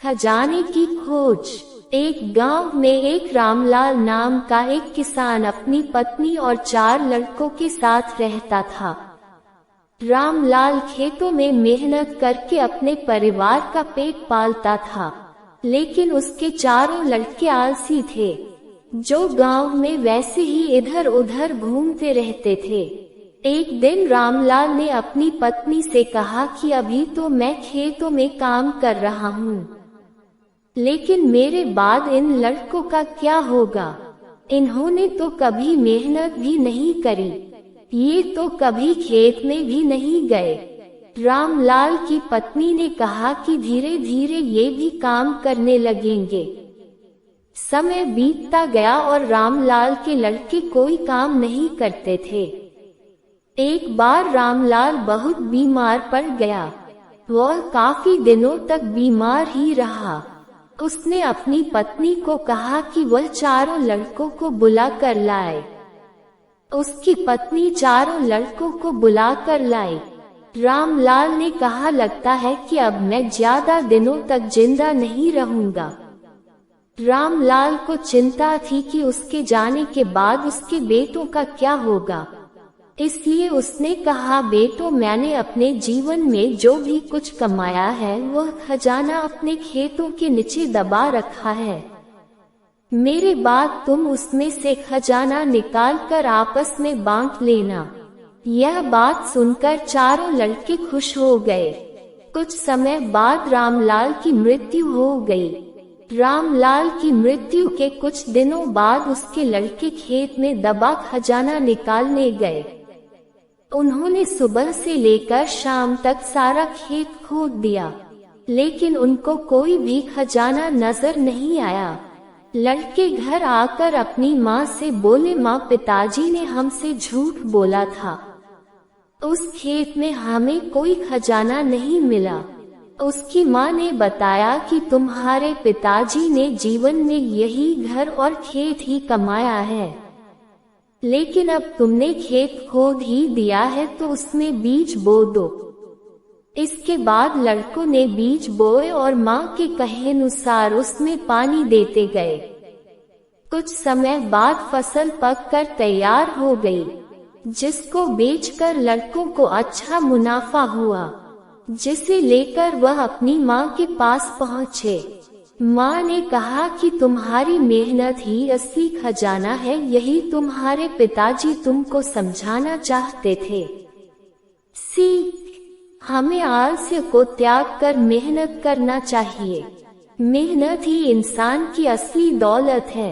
खजाने की खोज। एक गांव में एक रामलाल नाम का एक किसान अपनी पत्नी और 4 लड़कों के साथ रहता था। रामलाल खेतों में मेहनत करके अपने परिवार का पेट पालता था, लेकिन उसके 4 लड़के आलसी थे, जो गांव में वैसे ही इधर उधर घूमते रहते थे। एक दिन रामलाल ने अपनी पत्नी से कहा कि अभी तो मैं खेतों में काम कर रहा हूँ, लेकिन मेरे बाद इन लड़कों का क्या होगा? इन्होंने तो कभी मेहनत भी नहीं करी, ये तो कभी खेत में भी नहीं गए। रामलाल की पत्नी ने कहा कि धीरे धीरे ये भी काम करने लगेंगे। समय बीतता गया और रामलाल के लड़के कोई काम नहीं करते थे। एक बार रामलाल बहुत बीमार पड़ गया। वह काफी दिनों तक बीमार ही रहा। उसने अपनी पत्नी को कहा कि वह 4 लड़कों को बुला कर लाए। उसकी पत्नी 4 लड़कों को बुला कर लाई। रामलाल ने कहा, लगता है कि अब मैं ज्यादा दिनों तक जिंदा नहीं रहूंगा। रामलाल को चिंता थी कि उसके जाने के बाद उसके बेटों का क्या होगा, इसलिए उसने कहा, बेटों, मैंने अपने जीवन में जो भी कुछ कमाया है वह खजाना अपने खेतों के नीचे दबा रखा है। मेरे बाद तुम उसमें से खजाना निकाल कर आपस में बांट लेना। यह बात सुनकर 4 लड़के खुश हो गए। कुछ समय बाद रामलाल की मृत्यु हो गई। रामलाल की मृत्यु के कुछ दिनों बाद उसके लड़के खेत में दबा खजाना निकालने गए। उन्होंने सुबह से लेकर शाम तक सारा खेत खोद दिया, लेकिन उनको कोई भी खजाना नजर नहीं आया। लड़के घर आकर अपनी माँ से बोले, माँ, पिताजी ने हमसे झूठ बोला था, उस खेत में हमें कोई खजाना नहीं मिला। उसकी माँ ने बताया कि तुम्हारे पिताजी ने जीवन में यही घर और खेत ही कमाया है, लेकिन अब तुमने खेत खोद ही दिया है तो उसमें बीज बो दो। इसके बाद लड़कों ने बीज बोए और माँ के कहे अनुसार उसमें पानी देते गए। कुछ समय बाद फसल पककर तैयार हो गई, जिसको बेचकर लड़कों को अच्छा मुनाफा हुआ, जिसे लेकर वह अपनी माँ के पास पहुँचे। माँ ने कहा कि तुम्हारी मेहनत ही असली खजाना है, यही तुम्हारे पिताजी तुमको समझाना चाहते थे। सीख, हमें आलस्य को त्याग कर मेहनत करना चाहिए। मेहनत ही इंसान की असली दौलत है।